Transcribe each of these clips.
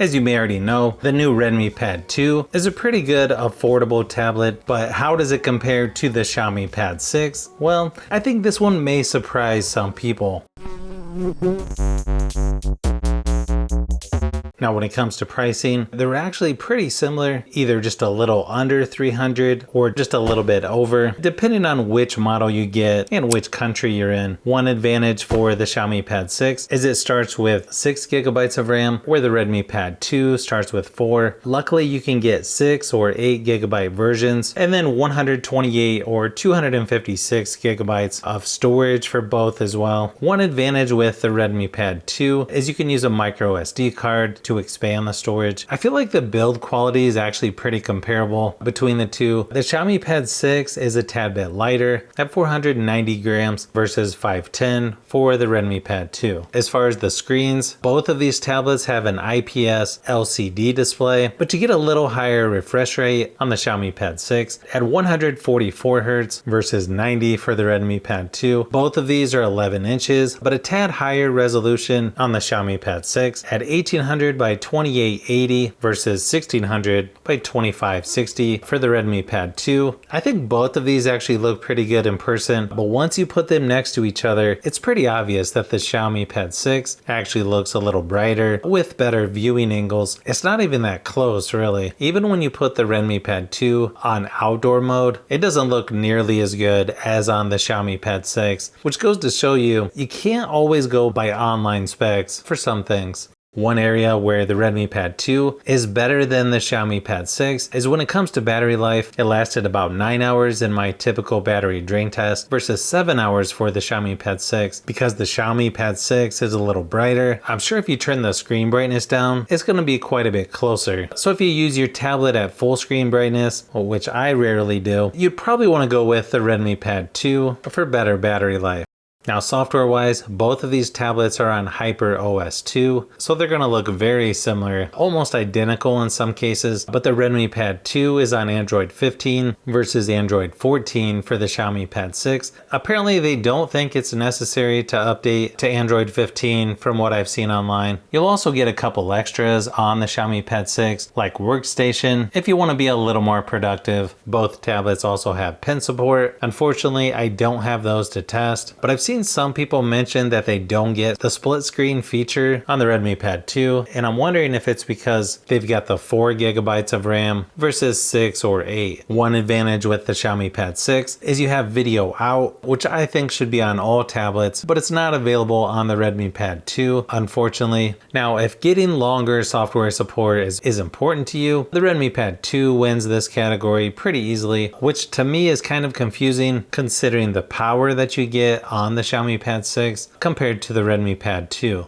As you may already know, the new Redmi Pad 2 is a pretty good affordable tablet, but how does it compare to the Xiaomi Pad 6? Well, I think this one may surprise some people. Now when it comes to pricing, they're actually pretty similar, either just a little under 300 or just a little bit over, depending on which model you get and which country you're in. One advantage for the Xiaomi Pad 6 is it starts with 6 gigabytes of RAM, where the Redmi Pad 2 starts with 4. Luckily you can get 6 or 8 gigabyte versions, and then 128 or 256 gigabytes of storage for both as well. One advantage with the Redmi Pad 2 is you can use a micro SD card to expand the storage. I feel like the build quality is actually pretty comparable between the two. The Xiaomi Pad 6 is a tad bit lighter at 490 grams versus 510 for the Redmi Pad 2. As far as the screens, both of these tablets have an IPS LCD display, but you get a little higher refresh rate on the Xiaomi Pad 6 at 144 Hz versus 90 for the Redmi Pad 2. Both of these are 11 inches, but a tad higher resolution on the Xiaomi Pad 6 at 1800 by 2880 versus 1600 by 2560 for the Redmi Pad 2. I think both of these actually look pretty good in person, but once you put them next to each other, it's pretty obvious that the Xiaomi Pad 6 actually looks a little brighter with better viewing angles. It's not even that close really. Even when you put the Redmi Pad 2 on outdoor mode, it doesn't look nearly as good as on the Xiaomi Pad 6, which goes to show you can't always go by online specs for some things. One area where the Redmi Pad 2 is better than the Xiaomi Pad 6 is when it comes to battery life. It lasted about 9 hours in my typical battery drain test versus 7 hours for the Xiaomi Pad 6. Because the Xiaomi Pad 6 is a little brighter, I'm sure if you turn the screen brightness down, it's going to be quite a bit closer. So if you use your tablet at full screen brightness, which I rarely do, you'd probably want to go with the Redmi Pad 2 for better battery life. Now software wise, both of these tablets are on Hyper OS 2, so they're going to look very similar, almost identical in some cases, but the Redmi Pad 2 is on Android 15 versus Android 14 for the Xiaomi Pad 6. Apparently they don't think it's necessary to update to Android 15 from what I've seen online. You'll also get a couple extras on the Xiaomi Pad 6, like Workstation, if you want to be a little more productive. Both tablets also have pen support. Unfortunately, I don't have those to test, but I've seen some people mention that they don't get the split screen feature on the Redmi Pad 2, and I'm wondering if it's because they've got the 4 gigabytes of RAM versus 6 or 8. One advantage with the Xiaomi Pad 6 is you have video out, which I think should be on all tablets, but it's not available on the Redmi Pad 2, unfortunately. Now, if getting longer software support is important to you, the Redmi Pad 2 wins this category pretty easily, which to me is kind of confusing considering the power that you get on the Xiaomi Pad 6 compared to the Redmi Pad 2.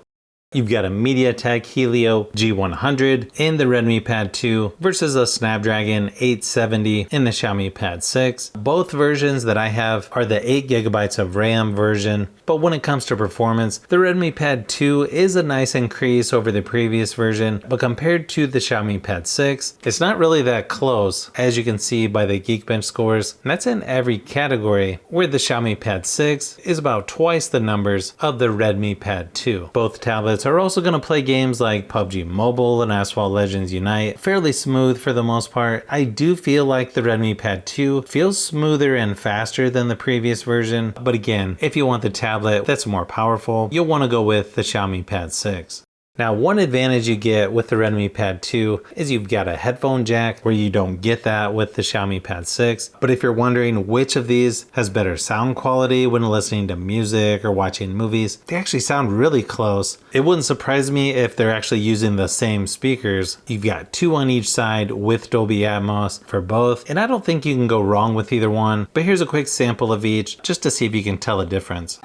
You've got a MediaTek Helio G100 in the Redmi Pad 2 versus a Snapdragon 870 in the Xiaomi Pad 6. Both versions that I have are the 8 gigabytes of RAM version, but when it comes to performance, the Redmi Pad 2 is a nice increase over the previous version, but compared to the Xiaomi Pad 6, it's not really that close, as you can see by the Geekbench scores, and that's in every category, where the Xiaomi Pad 6 is about twice the numbers of the Redmi Pad 2. Both tablets are also going to play games like PUBG Mobile and Asphalt Legends Unite fairly smooth for the most part. I do feel like the Redmi Pad 2 feels smoother and faster than the previous version, but again, if you want the tablet that's more powerful, you'll want to go with the Xiaomi Pad 6. Now, one advantage you get with the Redmi Pad 2 is you've got a headphone jack where you don't get that with the Xiaomi Pad 6. But if you're wondering which of these has better sound quality when listening to music or watching movies, they actually sound really close. It wouldn't surprise me if they're actually using the same speakers. You've got 2 on each side with Dolby Atmos for both, and I don't think you can go wrong with either one. But here's a quick sample of each just to see if you can tell a difference.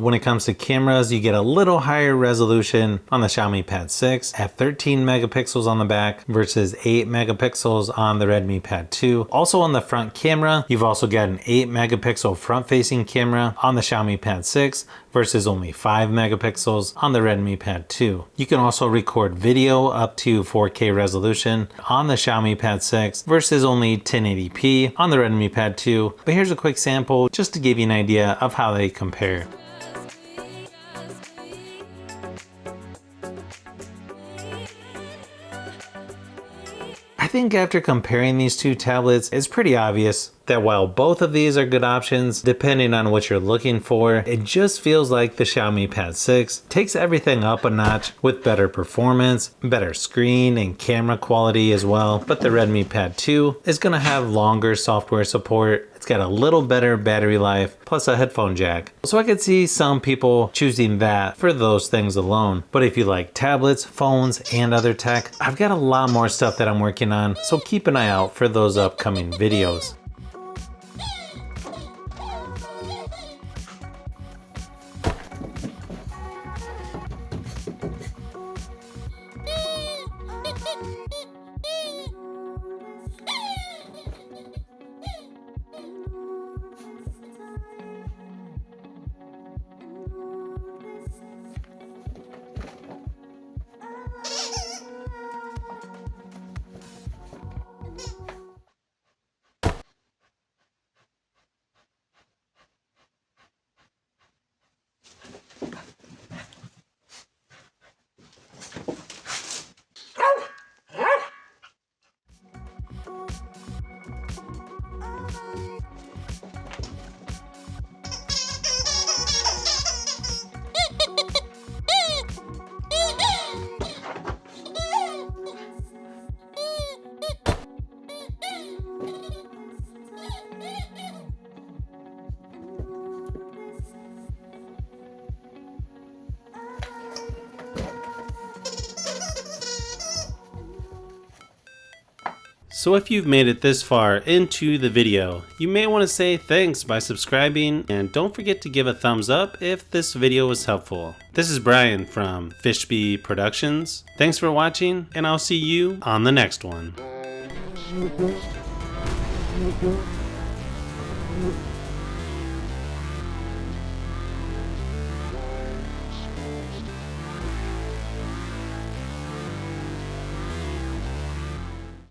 When it comes to cameras, you get a little higher resolution on the Xiaomi Pad 6 at 13 megapixels on the back versus 8 megapixels on the Redmi Pad 2. Also on the front camera, you've also got an 8 megapixel front facing camera on the Xiaomi Pad 6 versus only 5 megapixels on the Redmi Pad 2. You can also record video up to 4K resolution on the Xiaomi Pad 6 versus only 1080p on the Redmi Pad 2. But here's a quick sample just to give you an idea of how they compare. I think after comparing these two tablets, it's pretty obvious that while both of these are good options, depending on what you're looking for, it just feels like the Xiaomi Pad 6 takes everything up a notch with better performance, better screen and camera quality as well. But the Redmi Pad 2 is going to have longer software support. It's got a little better battery life, plus a headphone jack. So I could see some people choosing that for those things alone. But if you like tablets, phones, and other tech, I've got a lot more stuff that I'm working on, so keep an eye out for those upcoming videos. So if you've made it this far into the video, you may want to say thanks by subscribing, and don't forget to give a thumbs up if this video was helpful. This is Brian from Fishbee Productions. Thanks for watching, and I'll see you on the next one.